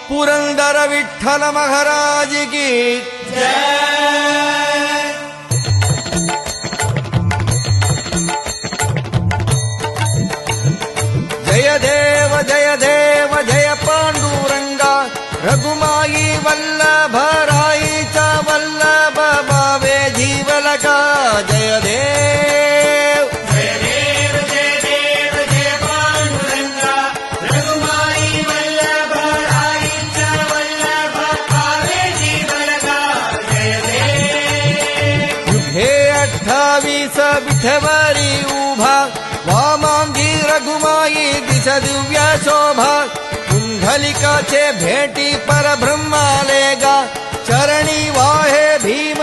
पुरंदर विठ्ठल महाराज की जय। जय देव जय देव जय पांडुरंगा रघुमाई वल्लभ राईचा वल्लभ भावे जीवलका जय देव। जय देव जय देव जय पांडुरंगा रघुमाई वल्लभ राईचा वल्लभ भावे जीवलका जय देव। युगे 28 विठवरी उभा वामांगी रघुमाई दिस दिव्य शोभा कुंडलिकाचे भेटी परब्रह्मालेगा चरणी वाहे भीम